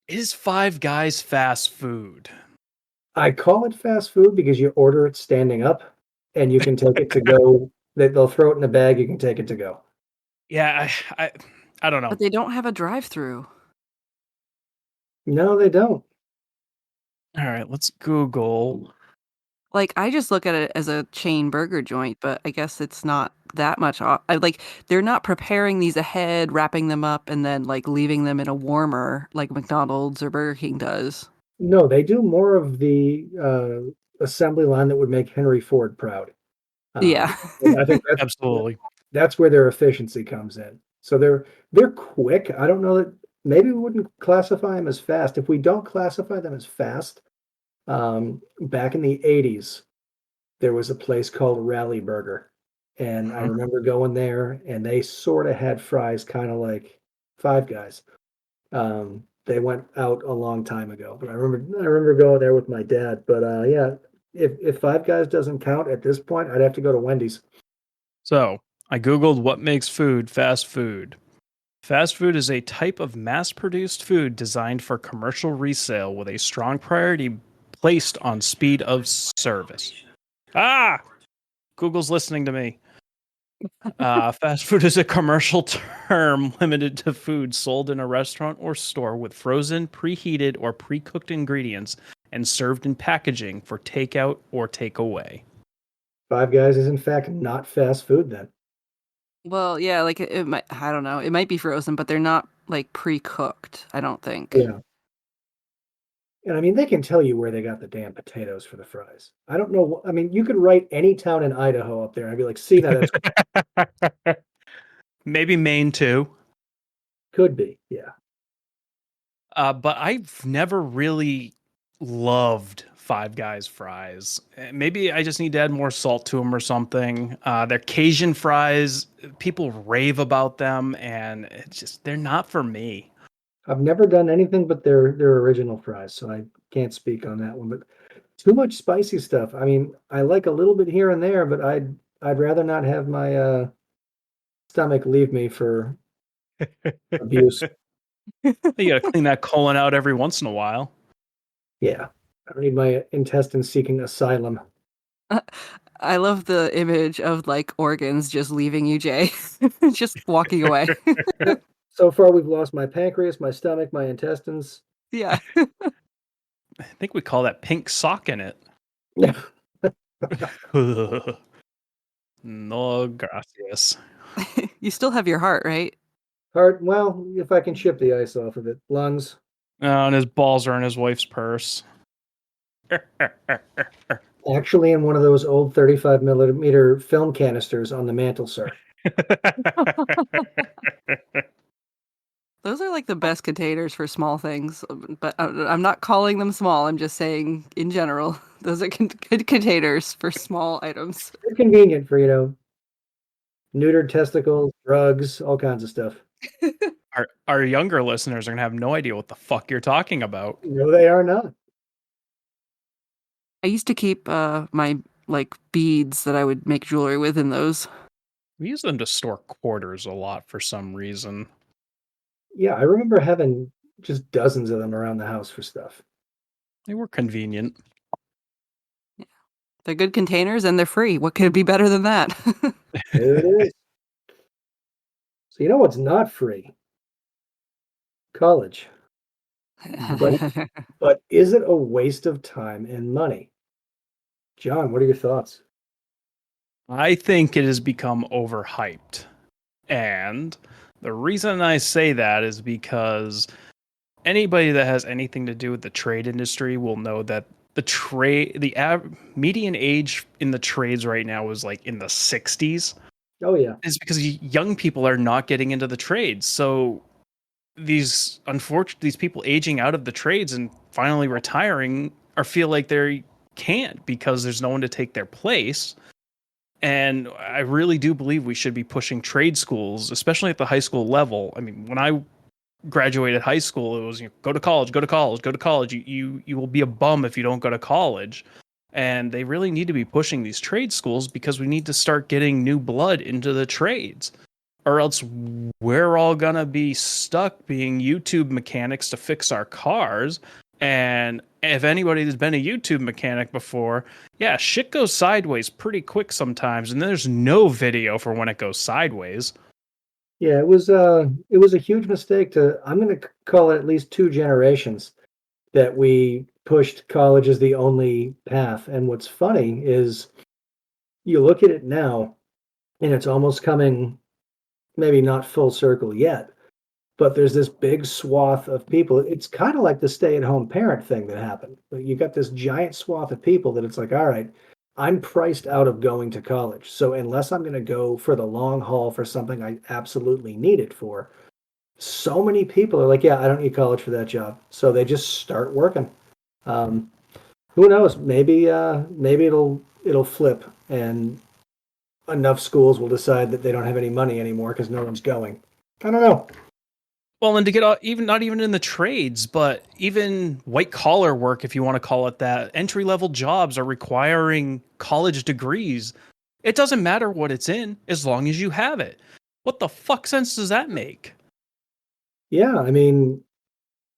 Is Five Guys fast food? I call it fast food because you order it standing up and you can take it to go. They'll throw it in a bag, you can take it to go. Yeah, I don't know. But they don't have a drive-through. No, they don't. All right, let's Google. Like, I just look at it as a chain burger joint, but I guess it's not that much. Like, they're not preparing these ahead, wrapping them up, and then like leaving them in a warmer like McDonald's or Burger King does. No, they do more of the assembly line that would make Henry Ford proud. Yeah. And I think Absolutely. that's where their efficiency comes in. So they're quick. I don't know that maybe we wouldn't classify them as fast. If we don't classify them as fast, back in the 80s, there was a place called Rally Burger. And I Mhm. remember going there and they sort of had fries kind of like Five Guys. They went out a long time ago, but I remember going there with my dad. But yeah, if Five Guys doesn't count at this point, I'd have to go to Wendy's. So I Googled what makes food fast food. Fast food is a type of mass produced food designed for commercial resale with a strong priority placed on speed of service. Ah! Google's listening to me. Fast food is a commercial term limited to food sold in a restaurant or store with frozen, preheated, or pre cooked ingredients and served in packaging for takeout or takeaway. Five Guys is in fact not fast food then. Well, yeah, like it might, I don't know. It might be frozen, but they're not like pre-cooked, I don't think. Yeah. And I mean, they can tell you where they got the damn potatoes for the fries. I don't know. I mean, you could write any town in Idaho up there. And I'd be like, see, now that's Maybe Maine too. could be. Yeah. But I've never really loved Five Guys fries. Maybe I just need to add more salt to them or something. Their Cajun fries, people rave about them, and it's just they're not for me. I've never done anything but their original fries, so I can't speak on that one. But too much spicy stuff. I mean, I like a little bit here and there, but I'd rather not have my stomach leave me for abuse. You gotta clean that colon out every once in a while. Yeah. I don't need my intestines seeking asylum. I love the image of like organs just leaving you, Jay. Just walking away. So far, we've lost my pancreas, my stomach, my intestines. Yeah. I think we call that pink sock in it. No gracias. You still have your heart, right? Heart, well, if I can chip the ice off of it. Lungs, And his balls are in his wife's purse. actually in one of those old 35 millimeter film canisters on the mantle, sir. Those are like the best containers for small things, but I'm not calling them small. I'm just saying in general, those are good containers for small items. They're convenient for, neutered testicles, drugs, all kinds of stuff. Our younger listeners are gonna have no idea what the fuck you're talking about. No, they are not. I used to keep my like beads that I would make jewelry with in those. We use them to store quarters a lot for some reason. Yeah, I remember having just dozens of them around the house for stuff. They were convenient. They're good containers and they're free. What could be better than that? There it is. So you know what's not free? College. But is it a waste of time and money? John, what are your thoughts? I think it has become overhyped. And the reason I say that is because anybody that has anything to do with the trade industry will know that median age in the trades right now is like in the 60s. Oh yeah. Is because young people are not getting into the trades. So these people aging out of the trades and finally retiring or feel like they can't because there's no one to take their place. And I really do believe we should be pushing trade schools, especially at the high school level. I mean, when I graduated high school, it was go to college, go to college, go to college. You will be a bum if you don't go to college. And they really need to be pushing these trade schools because we need to start getting new blood into the trades. or else we're all gonna be stuck being YouTube mechanics to fix our cars. And if anybody's been a YouTube mechanic before, yeah, shit goes sideways pretty quick sometimes, and there's no video for when it goes sideways. Yeah, it was a huge mistake to, I'm going to call it at least 2 generations that we pushed college as the only path. And what's funny is you look at it now and it's almost coming maybe not full circle yet, but there's this big swath of people. It's kind of like the stay-at-home parent thing that happened. You got this giant swath of people that it's like, all right, I'm priced out of going to college. So unless I'm going to go for the long haul for something I absolutely need it for, so many people are like, yeah, I don't need college for that job. So they just start working. Um, who knows? Maybe it'll flip and enough schools will decide that they don't have any money anymore because no one's going. I don't know. Well, and to get even not even in the trades, but even white collar work, if you want to call it that, entry level jobs are requiring college degrees. It doesn't matter what it's in as long as you have it. What the fuck sense does that make? Yeah, I mean,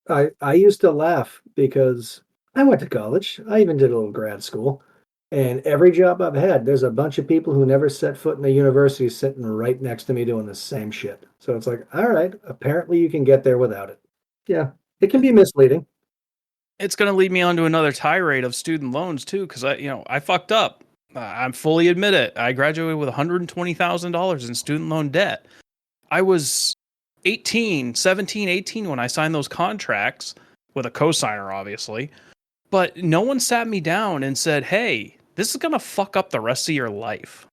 I used to laugh because I went to college. I even did a little grad school. And every job I've had, there's a bunch of people who never set foot in a university sitting right next to me doing the same shit. So it's like, all right, apparently you can get there without it. Yeah, it can be misleading. It's going to lead me on to another tirade of student loans too, because I fucked up. I'm fully admit it. I graduated with $120,000 in student loan debt. I was 17, 18 when I signed those contracts with a cosigner, obviously. But no one sat me down and said, hey, this is going to fuck up the rest of your life.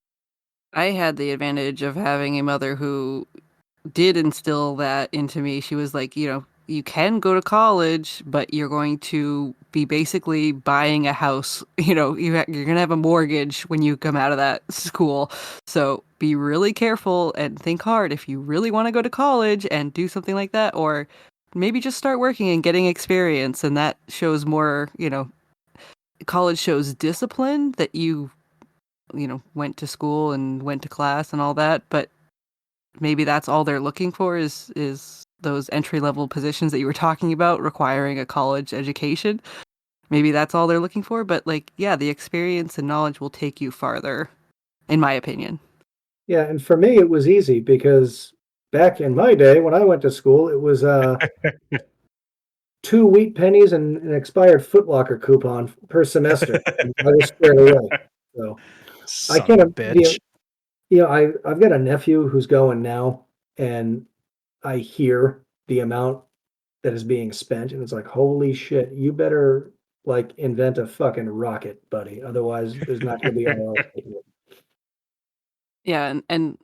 I had the advantage of having a mother who did instill that into me. She was like, you can go to college, but you're going to be basically buying a house. You're going to have a mortgage when you come out of that school. So be really careful and think hard if you really want to go to college and do something like that, or maybe just start working and getting experience. And that shows more, college shows discipline that you went to school and went to class and all that, but maybe that's all they're looking for is those entry level positions that you were talking about requiring a college education. Maybe that's all they're looking for, but yeah, the experience and knowledge will take you farther, in my opinion. Yeah, and for me it was easy because back in my day when I went to school, it was 2 wheat pennies and an expired Foot Locker coupon per semester. And I was squared away. So I Son kind of a of, bitch. I've got a nephew who's going now, and I hear the amount that is being spent, and it's like, holy shit, you better invent a fucking rocket, buddy. Otherwise, there's not going to be all else. Yeah, and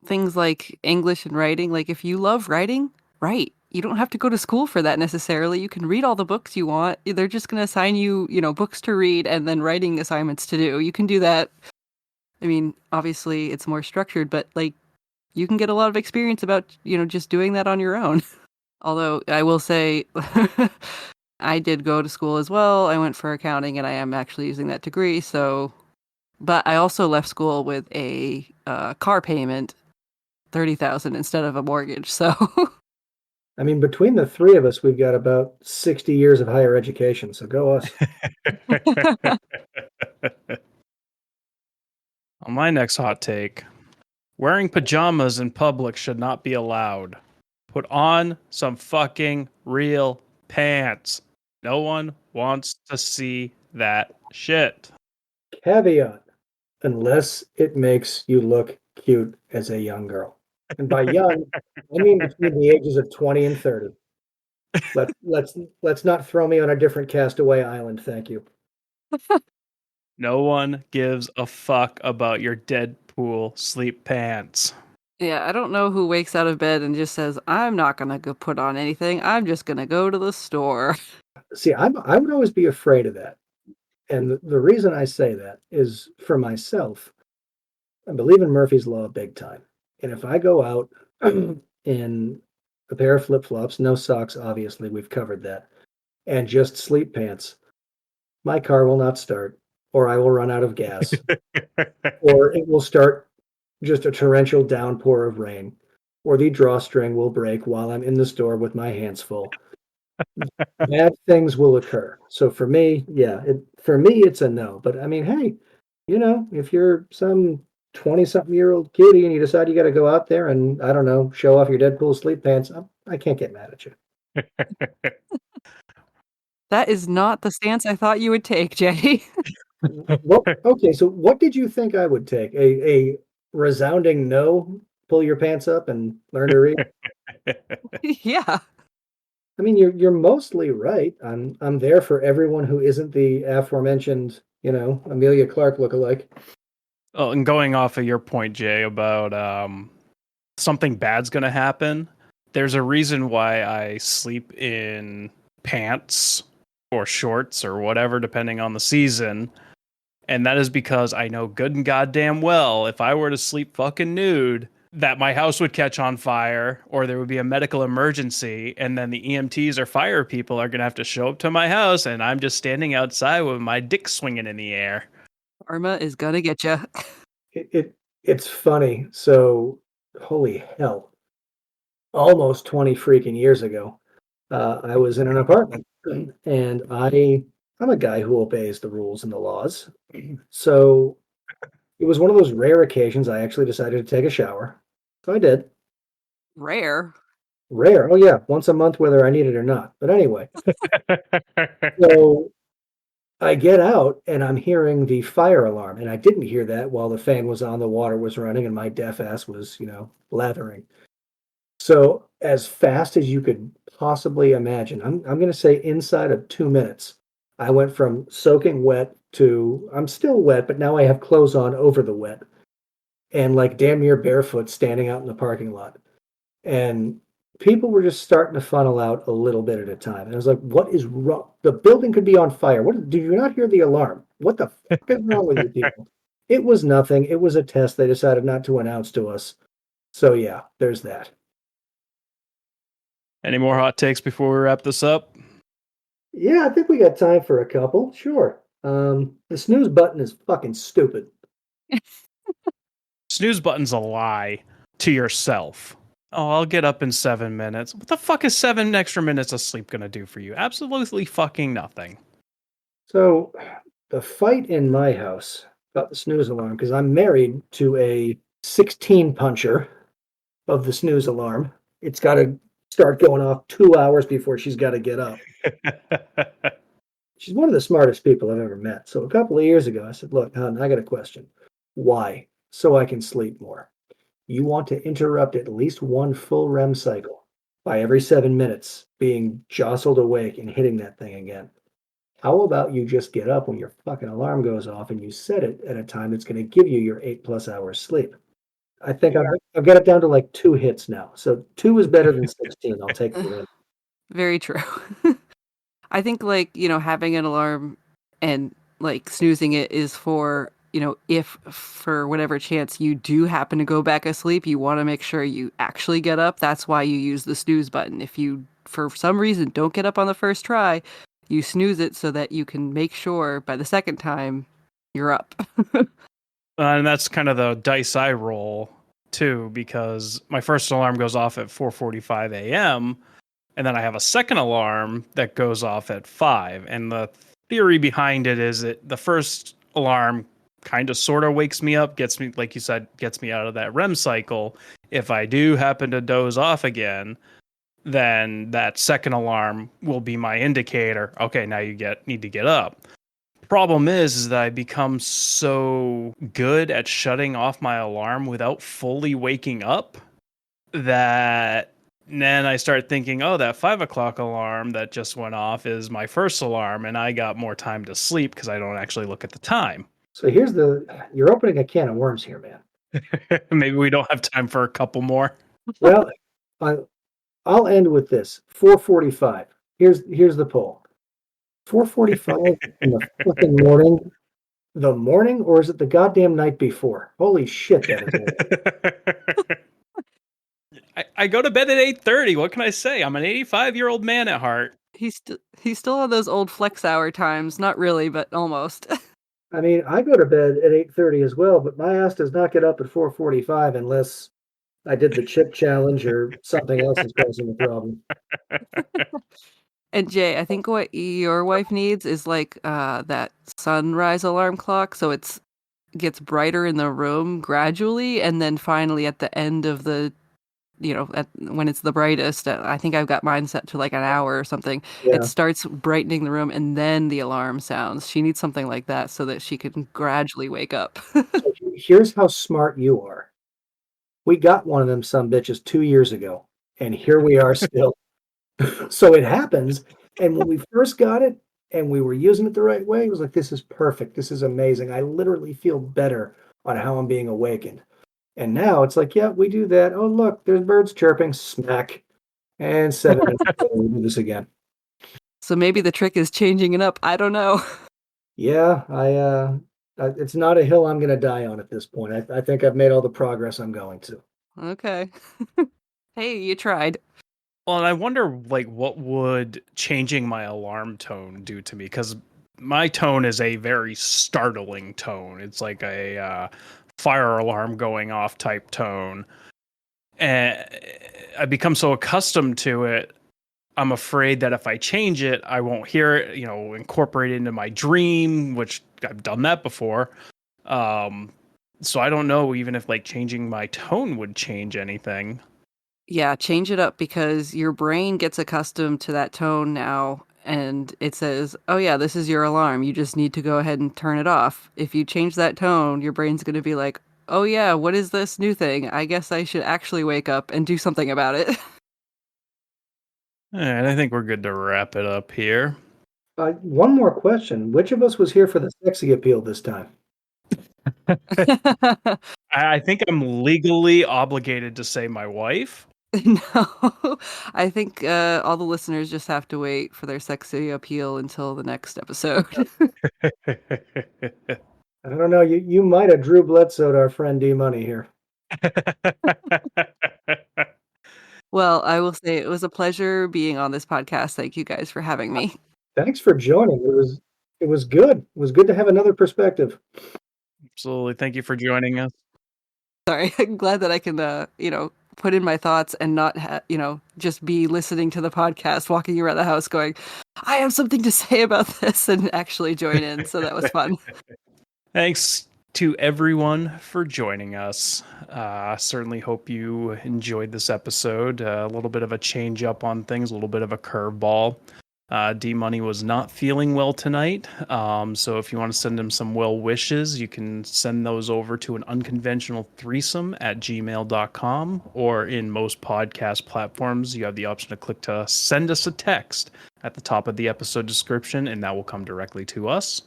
things like English and writing, like if you love writing, write. You don't have to go to school for that necessarily. You can read all the books you want. They're just going to assign you, books to read and then writing assignments to do. You can do that. I mean, obviously it's more structured, but you can get a lot of experience about, just doing that on your own. Although I will say I did go to school as well. I went for accounting and I am actually using that degree. So, but I also left school with a car payment, 30,000 instead of a mortgage. So, I mean, between the three of us, we've got about 60 years of higher education. So go us. On my next hot take, wearing pajamas in public should not be allowed. Put on some fucking real pants. No one wants to see that shit. Caveat, unless it makes you look cute as a young girl. And by young, I mean between the ages of 20 and 30. Let's not throw me on a different castaway island, thank you. No one gives a fuck about your Deadpool sleep pants. yeah, I don't know who wakes out of bed and just says, I'm not going to go put on anything. I'm just going to go to the store. See, I would always be afraid of that. And the reason I say that is for myself, I believe in Murphy's Law big time. And if I go out in a pair of flip-flops, no socks, obviously, we've covered that, and just sleep pants, my car will not start, or I will run out of gas, or it will start just a torrential downpour of rain, or the drawstring will break while I'm in the store with my hands full. Bad things will occur. So for me, yeah, for me it's a no. But I mean, hey, if you're some 20-something-year-old kitty and you decide you got to go out there and I don't know, show off your Deadpool sleep pants, I can't get mad at you. That is not the stance I thought you would take, Jay. Okay, so what did you think I would take? A resounding no, pull your pants up and learn to read? Yeah. I mean, you're mostly right. I'm there for everyone who isn't the aforementioned, Amelia Clark lookalike. Oh, and going off of your point, Jay, about something bad's gonna happen, there's a reason why I sleep in pants or shorts or whatever, depending on the season. And that is because I know good and goddamn well if I were to sleep fucking nude, that my house would catch on fire or there would be a medical emergency. And then the EMTs or fire people are going to have to show up to my house. And I'm just standing outside with my dick swinging in the air. Karma is gonna get you. It's funny. So, holy hell, almost 20 freaking years ago, I was in an apartment, and I'm a guy who obeys the rules and the laws. So it was one of those rare occasions I actually decided to take a shower. So I did. Rare. Rare. Oh yeah, once a month, whether I need it or not. But anyway, so I get out and I'm hearing the fire alarm, and I didn't hear that while the fan was on, the water was running, and my deaf ass was, lathering. So as fast as you could possibly imagine, I'm going to say inside of 2 minutes, I went from soaking wet to I'm still wet, but now I have clothes on over the wet, and like damn near barefoot standing out in the parking lot. And people were just starting to funnel out a little bit at a time. And I was like, what is wrong? The building could be on fire. What do you not hear the alarm? What the fuck is wrong with you people? It was nothing. It was a test they decided not to announce to us. So yeah, there's that. Any more hot takes before we wrap this up? Yeah, I think we got time for a couple. Sure. The snooze button is fucking stupid. Snooze button's a lie to yourself. Oh, I'll get up in 7 minutes. What the fuck is 7 extra minutes of sleep gonna do for you? Absolutely fucking nothing. So the fight in my house about the snooze alarm, because I'm married to a 16 puncher of the snooze alarm. It's got to start going off 2 hours before she's got to get up. She's one of the smartest people I've ever met. So a couple of years ago, I said, look, hon, I got a question. Why? So I can sleep more. You want to interrupt at least one full REM cycle by every 7 minutes being jostled awake and hitting that thing again. How about you just get up when your fucking alarm goes off and you set it at a time that's going to give you your 8+ hours sleep? I think I've got it down to like 2 hits now. So 2 is better than 16. I'll take the win. Very true. I think having an alarm and snoozing it is for, if for whatever chance you do happen to go back asleep, you want to make sure you actually get up. That's why you use the snooze button. If you, for some reason, don't get up on the first try, you snooze it so that you can make sure by the second time you're up. And that's kind of the dice I roll too, because my first alarm goes off at 4:45 a.m. and then I have a second alarm that goes off at 5. And the theory behind it is that the first alarm kind of sort of wakes me up, gets me, like you said, gets me out of that REM cycle. If I do happen to doze off again, then that second alarm will be my indicator. Okay, now you need to get up. Problem is that I become so good at shutting off my alarm without fully waking up that then I start thinking, oh, that 5 o'clock alarm that just went off is my first alarm, and I got more time to sleep because I don't actually look at the time. So you're opening a can of worms here, man. Maybe we don't have time for a couple more. Well, I'll end with this. 4:45. Here's the poll. 4:45 in the fucking morning. The morning, or is it the goddamn night before? Holy shit, that is late. I go to bed at 8:30. What can I say? I'm an 85-year-old man at heart. He's still on those old flex hour times. Not really, but almost. I mean, I go to bed at 8:30 as well, but my ass does not get up at 4:45 unless I did the chip challenge or something else is causing the problem. And Jay, I think what your wife needs is like that sunrise alarm clock, so it's gets brighter in the room gradually, and then finally at the end of the, when it's the brightest, I think I've got mine set to like an hour or something. It Yeah. starts brightening the room, and then the alarm sounds. She needs something like that so that she can gradually wake up. So here's how smart you are. We got one of them bitches 2 years ago, and here we are still. So it happens. And when we first got it and we were using it the right way, it was like, this is perfect. This is amazing. I literally feel better on how I'm being awakened. And now it's like, yeah, we do that. Oh, look, there's birds chirping, smack. And 7 minutes later, we do this again. So maybe the trick is changing it up. I don't know. Yeah, it's not a hill I'm going to die on at this point. I think I've made all the progress I'm going to. Okay. Hey, you tried. Well, and I wonder, like, what would changing my alarm tone do to me? Because my tone is a very startling tone. It's like a fire alarm going off type tone. And I become so accustomed to it, I'm afraid that if I change it, I won't hear it, incorporate it into my dream, which I've done that before. So I don't know even if like changing my tone would change anything. Yeah, change it up because your brain gets accustomed to that tone now and it says, oh yeah, this is your alarm. You just need to go ahead and turn it off. If you change that tone, your brain's going to be like, oh yeah, what is this new thing? I guess I should actually wake up and do something about it. And I think we're good to wrap it up here. One more question. Which of us was here for the sexy appeal this time? I think I'm legally obligated to say my wife. No, I think all the listeners just have to wait for their sexy appeal until the next episode. I don't know. You might have Drew Bledsoe our friend D Money here. Well, I will say it was a pleasure being on this podcast. Thank you guys for having me. Thanks for joining. It was good. It was good to have another perspective. Absolutely. Thank you for joining us. Sorry, I'm glad that I can, put in my thoughts and not, just be listening to the podcast, walking around the house going, I have something to say about this, and actually join in. So that was fun. Thanks to everyone for joining us. Certainly hope you enjoyed this episode. A little bit of a change up on things, a little bit of a curveball. D Money was not feeling well tonight, so if you want to send him some well wishes, you can send those over to an unconventional threesome at gmail.com, or in most podcast platforms, you have the option to click to send us a text at the top of the episode description, and that will come directly to us.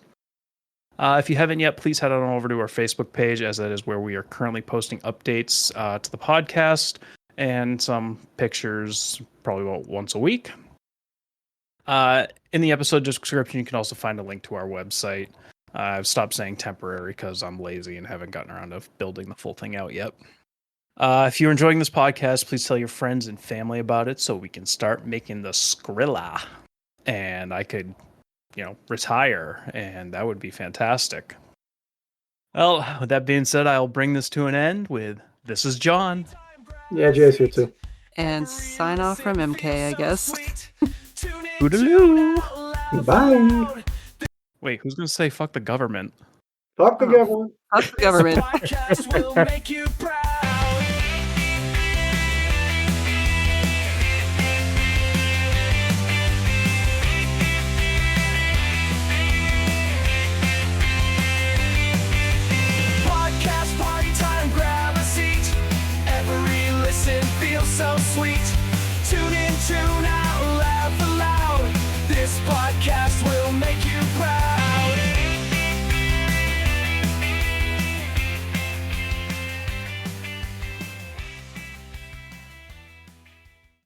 If you haven't yet, please head on over to our Facebook page, as that is where we are currently posting updates to the podcast and some pictures probably about once a week. In the episode description, you can also find a link to our website. I've stopped saying temporary because I'm lazy and haven't gotten around to building the full thing out yet. If you're enjoying this podcast, please tell your friends and family about it so we can start making the Skrilla. And I could, retire, and that would be fantastic. Well, with that being said, I'll bring this to an end with This is John. Yeah, Jay's here too. And sign off from MK, I guess. Toodaloo. Bye. Wait, who's going to say fuck the government? Fuck the government. Fuck the government. Podcast will make you proud. Podcast party time, grab a seat. Every listen feels so sweet. Tune in, tune out, laugh aloud. This podcast